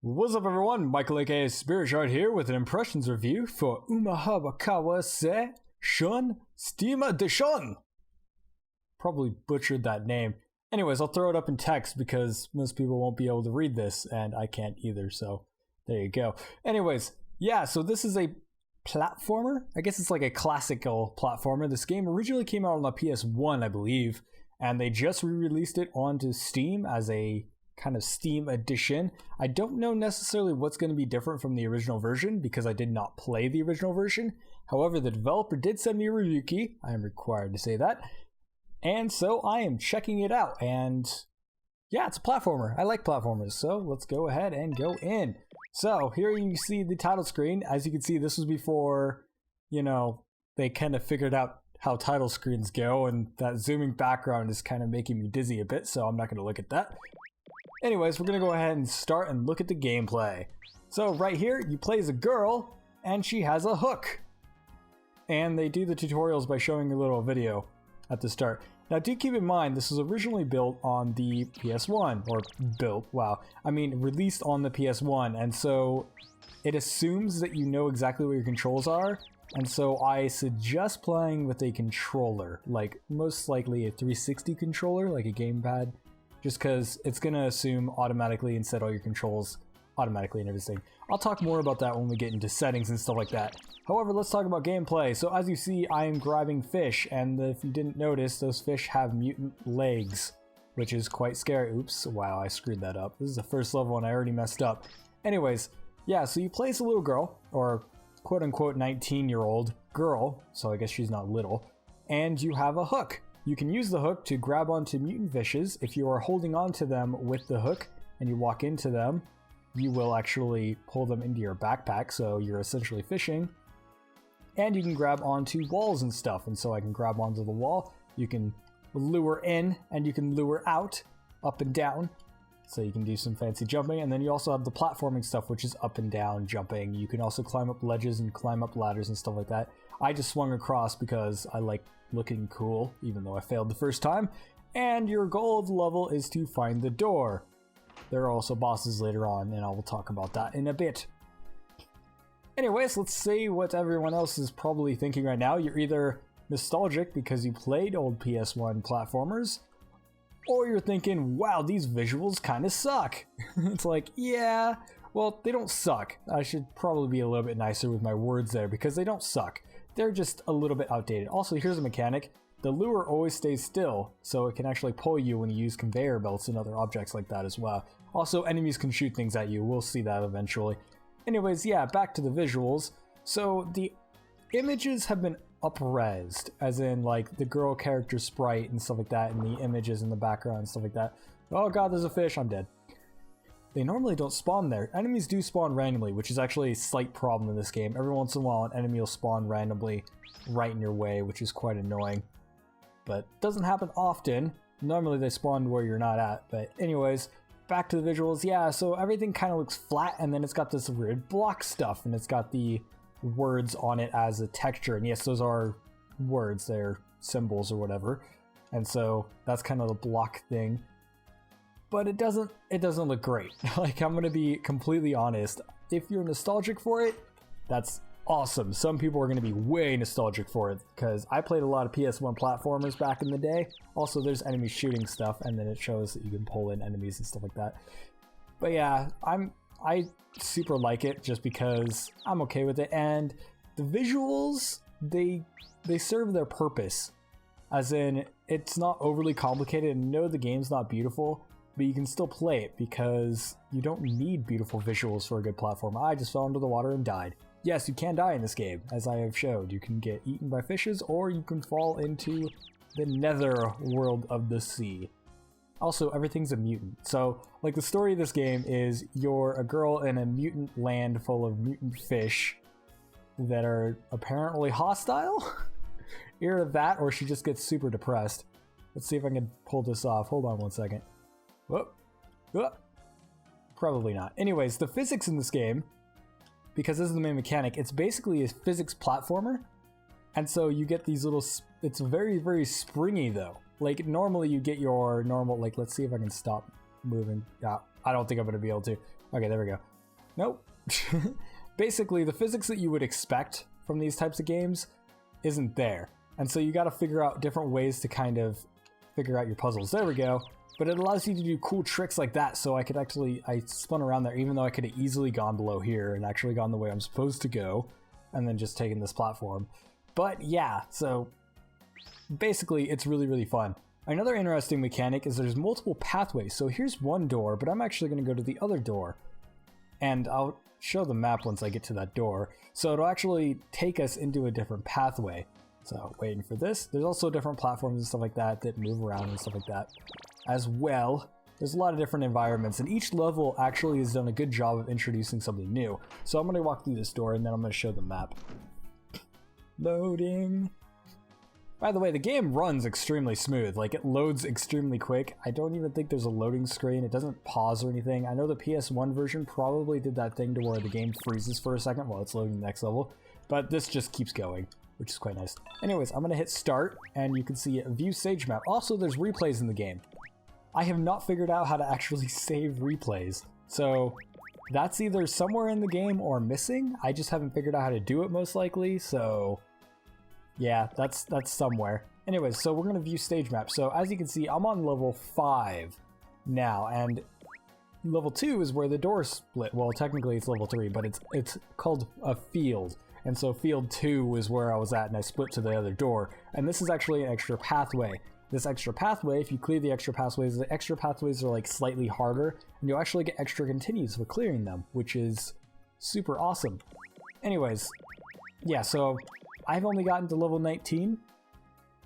What's up everyone, Michael aka Spirit Shard here with an impressions review for UmiharaKawase Shun Steam Edition. Probably butchered that name. Anyways, I'll throw it up in text because most people won't be able to read this and I can't either, so there you go. Anyways, yeah, so this is a platformer. I guess it's like a classical platformer. This game originally came out on the PS1, I believe, and they just re-released it onto Steam as a kind of Steam edition. I don't know necessarily what's going to be different from the original version because I did not play the original version. However, the developer did send me a review key. I am required to say that. And so I am checking it out. And yeah, it's a platformer. I like platformers. So let's go ahead and go in. So here you see the title screen. As you can see, this was before, they kind of figured out how title screens go. And that zooming background is kind of making me dizzy a bit. So I'm not going to look at that. Anyways, we're going to go ahead and start and look at the gameplay. So right here, you play as a girl, and she has a hook. And they do the tutorials by showing a little video at the start. Now do keep in mind, this was originally built on the PS1, or released on the PS1, and so it assumes that you know exactly what your controls are, and so I suggest playing with a controller, like most likely a 360 controller, like a gamepad. Just because it's going to assume automatically and set all your controls automatically and everything. I'll talk more about that when we get into settings and stuff like that. However, let's talk about gameplay. So as you see, I am grabbing fish, and if you didn't notice, those fish have mutant legs, which is quite scary. Oops, wow, I screwed that up. This is the first level and I already messed up. Anyways, yeah, so you play as a little girl, or quote-unquote 19-year-old girl, so I guess she's not little, and you have a hook. You can use the hook to grab onto mutant fishes. If you are holding onto them with the hook and you walk into them, you will actually pull them into your backpack, so you're essentially fishing. And you can grab onto walls and stuff, and so I can grab onto the wall. You can lure in and you can lure out, up and down, so you can do some fancy jumping. And then you also have the platforming stuff, which is up and down jumping. You can also climb up ledges and climb up ladders and stuff like that. I just swung across because I like looking cool, even though I failed the first time. And your goal of the level is to find the door. There are also bosses later on, and I will talk about that in a bit. Anyways, let's see what everyone else is probably thinking right now. You're either nostalgic because you played old PS1 platformers, or you're thinking, wow, these visuals kind of suck. It's like, yeah, well, they don't suck. I should probably be a little bit nicer with my words there because they don't suck. They're just a little bit outdated. Also, here's a mechanic. The lure always stays still, so it can actually pull you when you use conveyor belts and other objects like that as well. Also, enemies can shoot things at you. We'll see that eventually. Anyways, yeah, back to the visuals. So the images have been up-resed, as in like the girl character sprite and stuff like that, and the images in the background and stuff like that. Oh god, there's a fish, I'm dead. They normally don't spawn there. Enemies do spawn randomly, which is actually a slight problem in this game. Every once in a while, an enemy will spawn randomly right in your way, which is quite annoying. But it doesn't happen often. Normally they spawn where you're not at. But anyways, back to the visuals. Yeah, so everything kind of looks flat, and then it's got this weird block stuff, and it's got the words on it as a texture. And yes, those are words. They're symbols or whatever. And so that's kind of the block thing. But it doesn't look great. Like, I'm gonna be completely honest. If you're nostalgic for it, that's awesome. Some people are gonna be way nostalgic for it because I played a lot of PS1 platformers back in the day. Also, there's enemies shooting stuff, and then it shows that you can pull in enemies and stuff like that. But yeah, I super like it just because I'm okay with it, and the visuals, they serve their purpose. As in, it's not overly complicated, and no, the game's not beautiful, but you can still play it because you don't need beautiful visuals for a good platform. I just fell into the water and died. Yes, you can die in this game, as I have showed. You can get eaten by fishes, or you can fall into the nether world of the sea. Also, everything's a mutant. So, like, the story of this game is you're a girl in a mutant land full of mutant fish that are apparently hostile? Either that, or she just gets super depressed. Let's see if I can pull this off. Hold on one second. Whoop. Whoop. Probably not. Anyways, the physics in this game, because this is the main mechanic, it's basically a physics platformer. And so you get these little... It's very, very springy, though. Like, normally you get your normal... Like, let's see if I can stop moving. Yeah, I don't think I'm going to be able to. Okay, there we go. Nope. Basically, the physics that you would expect from these types of games isn't there. And so you got to figure out different ways to kind of figure out your puzzles. There we go. But it allows you to do cool tricks like that. So I spun around there, even though I could have easily gone below here and actually gone the way I'm supposed to go, and then just taken this platform. But yeah, so basically it's really, really fun. Another interesting mechanic is there's multiple pathways. So here's one door, but I'm actually going to go to the other door. And I'll show the map once I get to that door. So it'll actually take us into a different pathway. So waiting for this. There's also different platforms and stuff like that that move around and stuff like that as well. There's a lot of different environments, and each level actually has done a good job of introducing something new. So I'm going to walk through this door and then I'm going to show the map. Loading. By the way, the game runs extremely smooth. Like, it loads extremely quick. I don't even think there's a loading screen. It doesn't pause or anything. I know the PS1 version probably did that thing to where the game freezes for a second while it's loading the next level, but this just keeps going, which is quite nice. Anyways, I'm going to hit start, and you can see view stage map. Also, there's replays in the game. I have not figured out how to actually save replays, so that's either somewhere in the game or missing. I just haven't figured out how to do it, most likely, so yeah, that's somewhere. Anyways, so we're going to view stage map. So as you can see, I'm on level 5 now, and level 2 is where the doors split. Well, technically it's level 3, but it's called a field. And so field 2 is where I was at, and I split to the other door. And this is actually an extra pathway. This extra pathway, if you clear the extra pathways are like slightly harder, and you'll actually get extra continues for clearing them, which is super awesome. Anyways, yeah, so I've only gotten to level 19.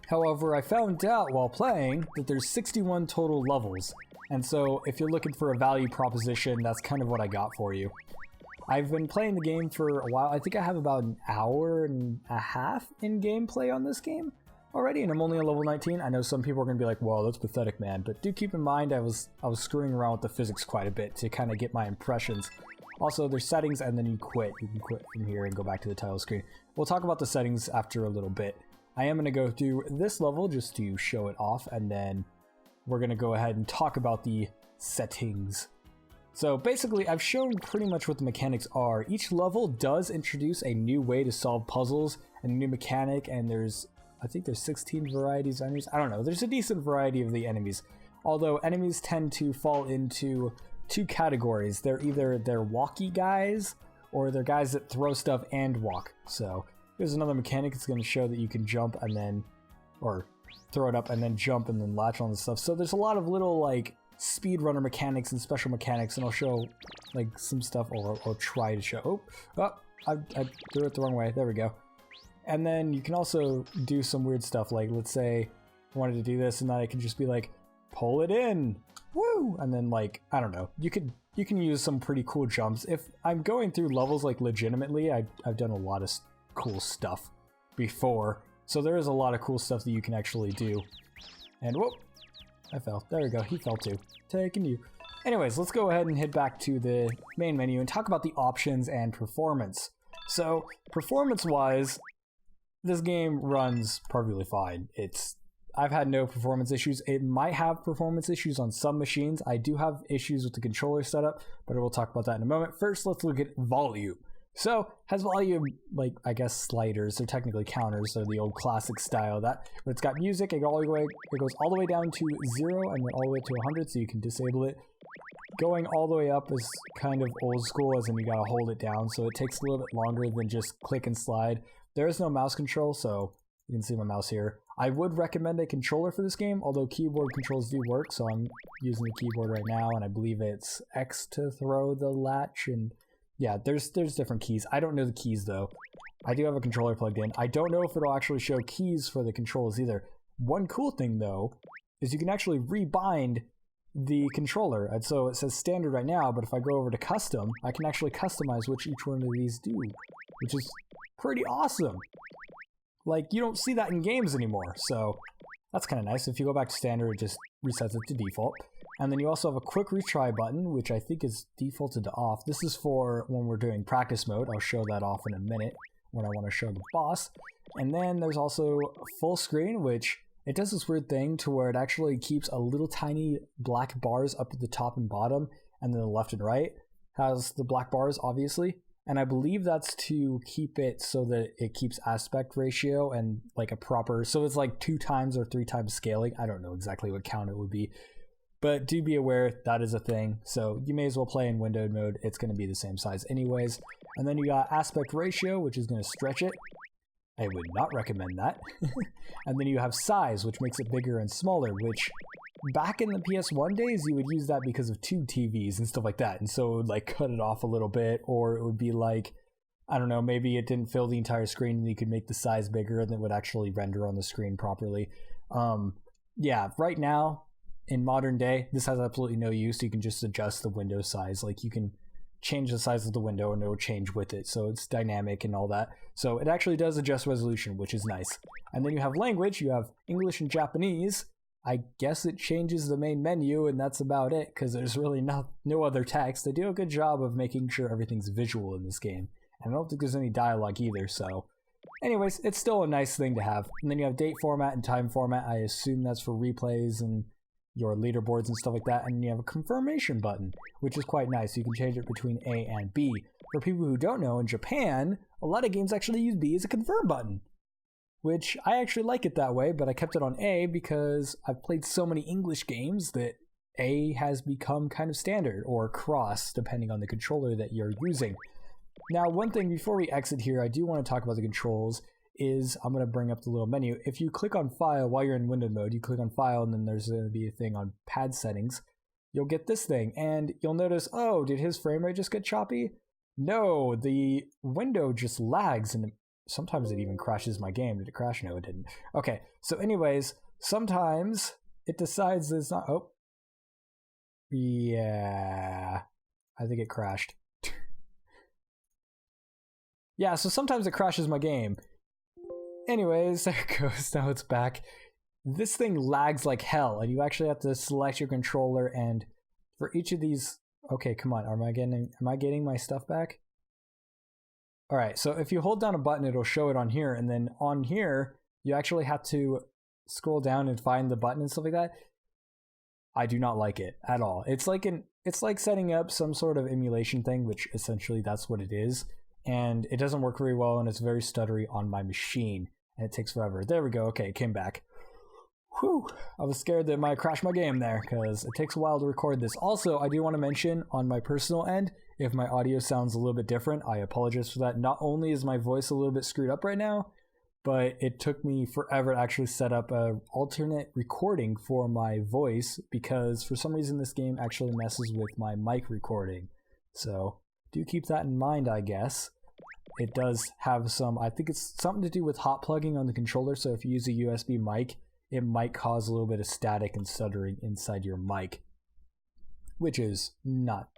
However, I found out while playing that there's 61 total levels. And so if you're looking for a value proposition, that's kind of what I got for you. I've been playing the game for a while. I think I have about an hour and a half in gameplay on this game already, and I'm only on level 19. I know some people are going to be like, well, that's pathetic, man. But do keep in mind I was screwing around with the physics quite a bit to kind of get my impressions. Also, there's settings, and then you quit. You can quit from here and go back to the title screen. We'll talk about the settings after a little bit. I am going to go through this level just to show it off, and then we're going to go ahead and talk about the settings. So basically, I've shown pretty much what the mechanics are. Each level does introduce a new way to solve puzzles and a new mechanic, and I think there's 16 varieties of enemies. I don't know. There's a decent variety of the enemies. Although enemies tend to fall into two categories. They're either walkie guys, or they're guys that throw stuff and walk. So here's another mechanic. It's going to show that you can jump and then, or throw it up and then jump and then latch on the stuff. So there's a lot of little like speedrunner mechanics and special mechanics, and I'll show like some stuff, or I'll try to show. I threw it the wrong way. There we go. And then you can also do some weird stuff, like let's say I wanted to do this, and then I can just be like, pull it in, woo, and then like, I don't know, you can use some pretty cool jumps. If I'm going through levels like legitimately, I've done a lot of cool stuff before, so there is a lot of cool stuff that you can actually do. And whoop, I fell. There we go, he fell too. Taking you. Anyways, let's go ahead and head back to the main menu and talk about the options and performance. So performance-wise, this game runs perfectly fine. I've had no performance issues. It might have performance issues on some machines. I do have issues with the controller setup, but we'll talk about that in a moment. First, let's look at volume. So, has volume, like, I guess sliders. They're technically counters, so the old classic style. But it's got music. It goes all the way down to 0 and then all the way to 100, so you can disable it. Going all the way up is kind of old school, as in you gotta hold it down, so it takes a little bit longer than just click and slide. There is no mouse control, so you can see my mouse here. I would recommend a controller for this game, although keyboard controls do work, so I'm using the keyboard right now, and I believe it's X to throw the latch, and yeah, there's different keys. I don't know the keys, though. I do have a controller plugged in. I don't know if it'll actually show keys for the controls either. One cool thing, though, is you can actually rebind the controller, and so it says standard right now, but if I go over to custom, I can actually customize which each one of these do, which is pretty awesome. Like, you don't see that in games anymore, so that's kind of nice. If you go back to standard, it just resets it to default. And then you also have a quick retry button, which I think is defaulted to off. This is for when we're doing practice mode. I'll show that off in a minute when I want to show the boss. And then there's also full screen, which it does this weird thing to where it actually keeps a little tiny black bars up at the top and bottom, and then the left and right has the black bars, obviously. And I believe that's to keep it so that it keeps aspect ratio and like a proper, so it's like 2 times or 3 times scaling. I don't know exactly what count it would be, but do be aware that is a thing. So you may as well play in windowed mode. It's going to be the same size anyways. And then you got aspect ratio, which is going to stretch it. I would not recommend that. And then you have size, which makes it bigger and smaller, which back in the PS1 days, you would use that because of tube TVs and stuff like that. And so it would like cut it off a little bit, or it would be like, I don't know, maybe it didn't fill the entire screen and you could make the size bigger and it would actually render on the screen properly. Yeah, right now in modern day, this has absolutely no use. You can just adjust the window size. Like you can change the size of the window and it will change with it. So it's dynamic and all that. So it actually does adjust resolution, which is nice. And then you have language, you have English and Japanese. I guess it changes the main menu and that's about it because there's really no other text. They do a good job of making sure everything's visual in this game. And I don't think there's any dialogue either, so anyways, it's still a nice thing to have. And then you have date format and time format. I assume that's for replays and your leaderboards and stuff like that. And you have a confirmation button, which is quite nice. You can change it between A and B. For people who don't know, in Japan, a lot of games actually use B as a confirm button, which I actually like it that way, but I kept it on A because I've played so many English games that A has become kind of standard, or cross, depending on the controller that you're using. Now, one thing before we exit here, I do want to talk about the controls, is I'm going to bring up the little menu. If you click on File while you're in window mode, you click on File and then there's going to be a thing on pad settings, you'll get this thing and you'll notice, oh, did his frame rate just get choppy? No, the window just lags and sometimes it even crashes my game. Did it crash? No, it didn't. Okay, so anyways, sometimes it decides that it's not, oh, yeah, I think it crashed. Yeah, so sometimes it crashes my game. Anyways, there it goes. Now it's back. This thing lags like hell, and you actually have to select your controller, and for each of these... Okay, come on. Am I getting my stuff back? Alright, so if you hold down a button, it'll show it on here, and then on here, you actually have to scroll down and find the button and stuff like that. I do not like it at all. It's like setting up some sort of emulation thing, which essentially that's what it is. And it doesn't work very well, and it's very stuttery on my machine, and it takes forever. There we go. Okay, it came back. Whew, I was scared that it might crash my game there, because it takes a while to record this. Also, I do want to mention, on my personal end, if my audio sounds a little bit different, I apologize for that. Not only is my voice a little bit screwed up right now, but it took me forever to actually set up an alternate recording for my voice, because for some reason this game actually messes with my mic recording. So do keep that in mind, I guess. It does have some, I think it's something to do with hot plugging on the controller, so if you use a USB mic, it might cause a little bit of static and stuttering inside your mic, which is not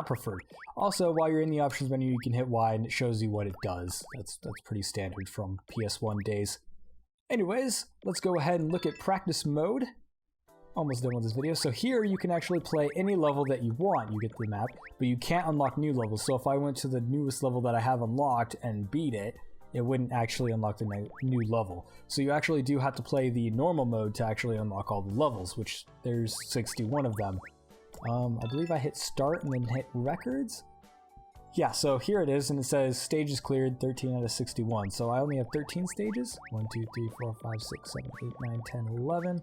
preferred. Also, while you're in the options menu, you can hit Y and it shows you what it does. That's pretty standard from PS1 days. Anyways, let's go ahead and look at practice mode. Almost done with this video. So here you can actually play any level that you want. You get the map, but you can't unlock new levels. So if I went to the newest level that I have unlocked and beat it, it wouldn't actually unlock the new level. So you actually do have to play the normal mode to actually unlock all the levels, which there's 61 of them. I believe I hit start and then hit records. Yeah, so here it is, and it says stages cleared, 13 out of 61. So I only have 13 stages. 1, 2, 3, 4, 5, 6, 7, 8, 9, 10, 11.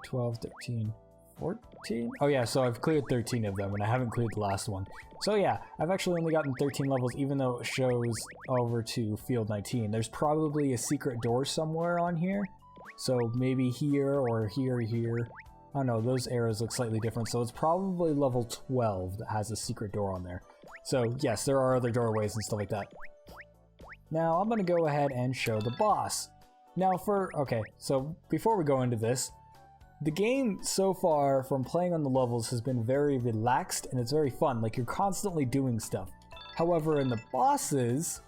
12, 13, 14. Oh yeah, so I've cleared 13 of them, and I haven't cleared the last one. So yeah, I've actually only gotten 13 levels, even though it shows over to field 19. There's probably a secret door somewhere on here. So maybe here or here. I don't know, those arrows look slightly different. So it's probably level 12 that has a secret door on there. So yes, there are other doorways and stuff like that. Now I'm going to go ahead and show the boss. Now okay, so before we go into this, the game so far from playing on the levels has been very relaxed and it's very fun, like you're constantly doing stuff. However, in the bosses,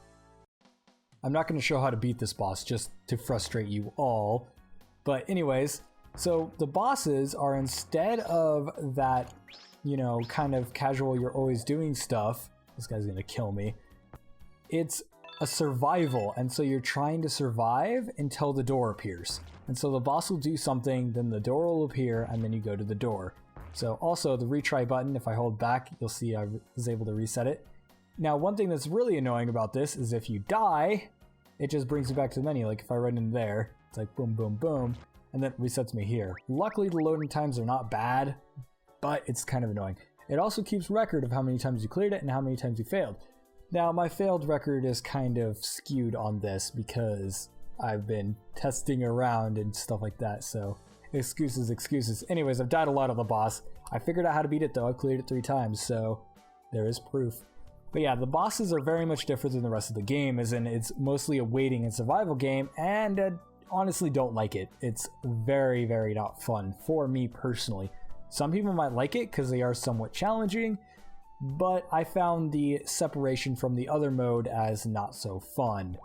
I'm not going to show how to beat this boss just to frustrate you all, but anyways, so the bosses are, instead of that, you know, kind of casual, you're always doing stuff, this guy's going to kill me, it's a survival, and so you're trying to survive until the door appears. And so the boss will do something, then the door will appear, and then you go to the door. So also the retry button, if I hold back, you'll see I was able to reset it. Now, one thing that's really annoying about this is if you die, it just brings you back to the menu. Like if I run in there, it's like boom, boom, boom, and then it resets me here. Luckily, the loading times are not bad, but it's kind of annoying. It also keeps record of how many times you cleared it and how many times you failed. Now, my failed record is kind of skewed on this because I've been testing around and stuff like that, so excuses, excuses. Anyways, I've died a lot of the boss. I figured out how to beat it though. I cleared it 3 times, so there is proof. But yeah, the bosses are very much different than the rest of the game, as in it's mostly a waiting and survival game, and I honestly don't like it. It's very, very not fun for me personally. Some people might like it because they are somewhat challenging, but I found the separation from the other mode as not so fun.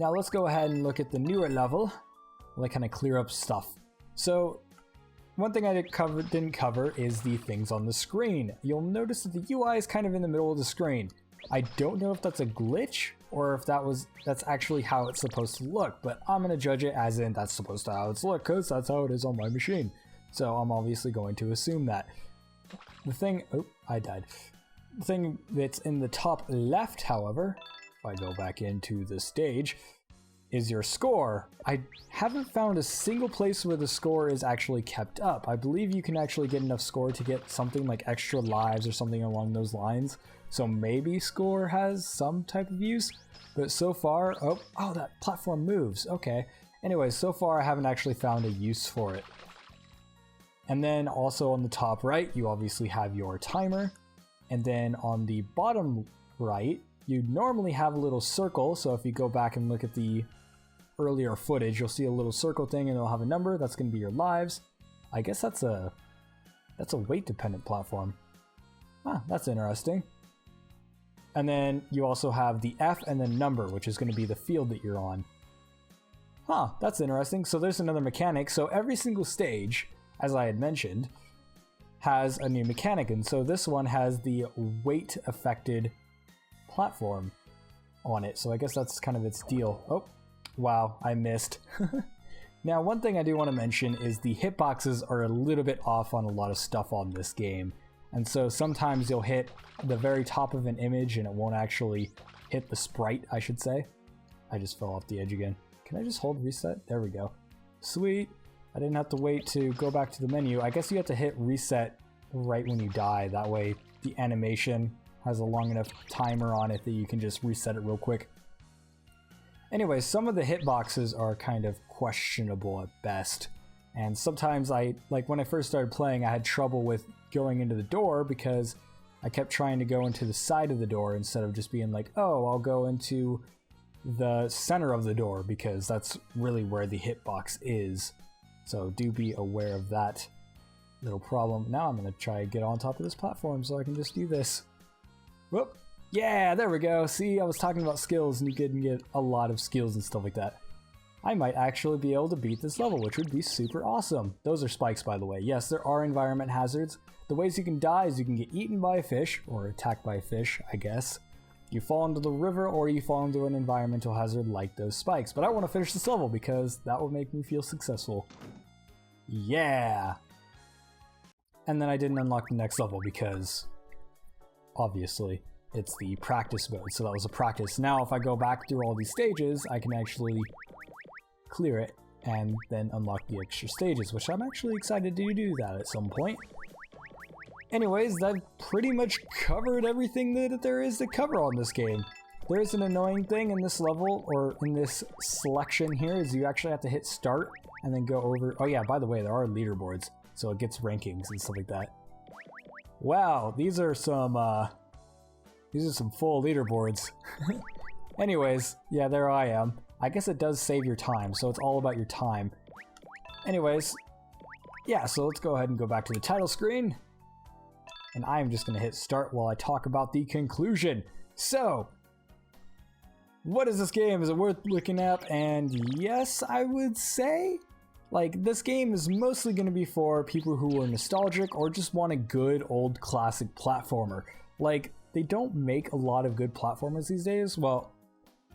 Now let's go ahead and look at the newer level. Like kind of clear up stuff. So one thing I didn't cover is the things on the screen. You'll notice that the UI is kind of in the middle of the screen. I don't know if that's a glitch or if that's actually how it's supposed to look, but I'm gonna judge it as in that's supposed to how it's look because that's how it is on my machine. So I'm obviously going to assume that. The thing, oh, I died. The thing that's in the top left, however, if I go back into the stage, is your score. I haven't found a single place where the score is actually kept up. I believe you can actually get enough score to get something like extra lives or something along those lines. So maybe score has some type of use, but so far, oh, that platform moves. Okay. Anyways, so far I haven't actually found a use for it. And then also on the top right, you obviously have your timer. And then on the bottom right, you normally have a little circle. So if you go back and look at the earlier footage, you'll see a little circle thing and it'll have a number. That's going to be your lives. I guess that's a weight dependent platform. Huh, that's interesting. And then you also have the F and then number, which is going to be the field that you're on. Huh, that's interesting. So there's another mechanic. So every single stage, as I had mentioned, has a new mechanic. And so this one has the weight affected platform on it. So I guess that's kind of its deal. Oh, wow, I missed. Now, one thing I do want to mention is the hitboxes are a little bit off on a lot of stuff on this game. And so sometimes you'll hit the very top of an image and it won't actually hit the sprite, I should say. I just fell off the edge again. Can I just hold reset? There we go. Sweet. I didn't have to wait to go back to the menu. I guess you have to hit reset right when you die. That way the animation has a long enough timer on it that you can just reset it real quick. Anyway, some of the hitboxes are kind of questionable at best. And sometimes like when I first started playing, I had trouble with going into the door because I kept trying to go into the side of the door instead of just being like, oh, I'll go into the center of the door because that's really where the hitbox is. So do be aware of that little problem. Now I'm going to try to get on top of this platform so I can just do this. Whoop. Yeah, there we go. See, I was talking about skills and you can get a lot of skills and stuff like that. I might actually be able to beat this level, which would be super awesome. Those are spikes, by the way. Yes, there are environment hazards. The ways you can die is you can get eaten by a fish, or attacked by a fish, I guess. You fall into the river, or you fall into an environmental hazard like those spikes. But I want to finish this level because that will make me feel successful. Yeah! And then I didn't unlock the next level because, obviously, it's the practice mode, so that was a practice. Now if I go back through all these stages, I can actually clear it and then unlock the extra stages, which I'm actually excited to do that at some point. Anyways, that pretty much covered everything that there is to cover on this game. There is an annoying thing in this level, or in this selection here, is you actually have to hit start and then go over. Oh yeah, by the way, there are leaderboards, so it gets rankings and stuff like that. Wow, these are some full leaderboards. Anyways, yeah, there I am. I guess it does save your time, so it's all about your time. Anyways, yeah, so let's go ahead and go back to the title screen. And I'm just going to hit start while I talk about the conclusion. So, what is this game? Is it worth looking at? And yes, I would say, like, this game is mostly going to be for people who are nostalgic or just want a good old classic platformer. Like, they don't make a lot of good platformers these days. Well,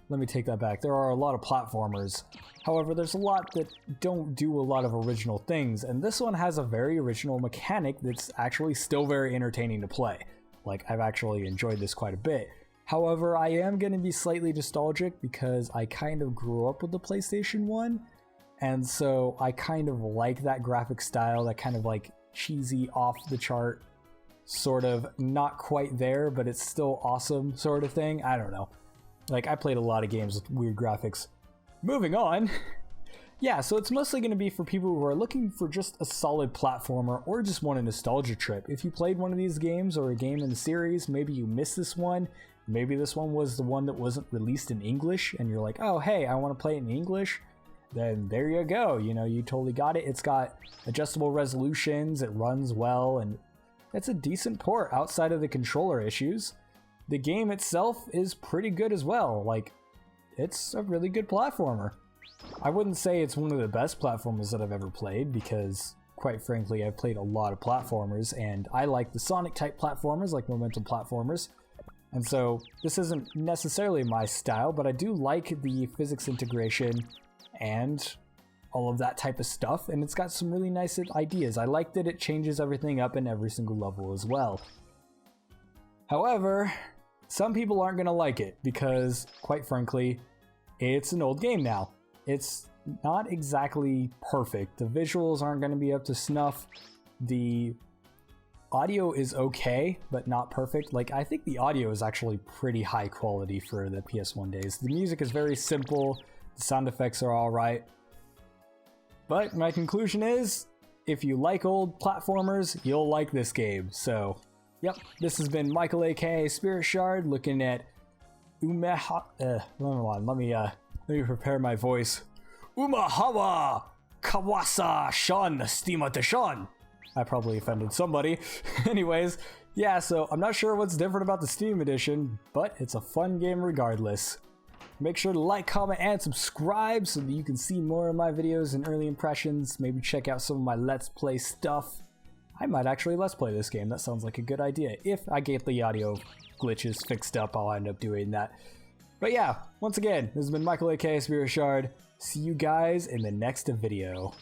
let me take that back. There are a lot of platformers. However, there's a lot that don't do a lot of original things, and this one has a very original mechanic that's actually still very entertaining to play. Like, I've actually enjoyed this quite a bit. However, I am going to be slightly nostalgic because I kind of grew up with the PlayStation 1, and so I kind of like that graphic style, that kind of like cheesy, off-the-chart, sort of not quite there, but it's still awesome sort of thing. I don't know. Like, I played a lot of games with weird graphics. Moving on. Yeah, so it's mostly going to be for people who are looking for just a solid platformer or just want a nostalgia trip. If you played one of these games or a game in the series, maybe you missed this one. Maybe this one was the one that wasn't released in English and you're like, oh, hey, I want to play it in English. Then there you go. You know, you totally got it. It's got adjustable resolutions. It runs well, and it's a decent port outside of the controller issues. The game itself is pretty good as well. Like, it's a really good platformer. I wouldn't say it's one of the best platformers that I've ever played because, quite frankly, I've played a lot of platformers and I like the Sonic type platformers, like momentum platformers. And so this isn't necessarily my style, but I do like the physics integration and all of that type of stuff, and it's got some really nice ideas. I like that it changes everything up in every single level as well. However, some people aren't going to like it because, quite frankly, it's an old game now. It's not exactly perfect. The visuals aren't going to be up to snuff. The audio is okay, but not perfect. Like, I think the audio is actually pretty high quality for the PS1 days. The music is very simple. The sound effects are alright. But my conclusion is, if you like old platformers, you'll like this game. So, yep, this has been Michael aka Spirit Shard looking at let me prepare my voice. UmiharaKawase Shun Steam Edition. I probably offended somebody. Anyways, yeah, so I'm not sure what's different about the Steam Edition, but it's a fun game regardless. Make sure to like, comment, and subscribe so that you can see more of my videos and early impressions. Maybe check out some of my Let's Play stuff. I might actually Let's Play this game. That sounds like a good idea. If I get the audio glitches fixed up, I'll end up doing that. But yeah, once again, this has been Michael aka Spirit Shard. See you guys in the next video.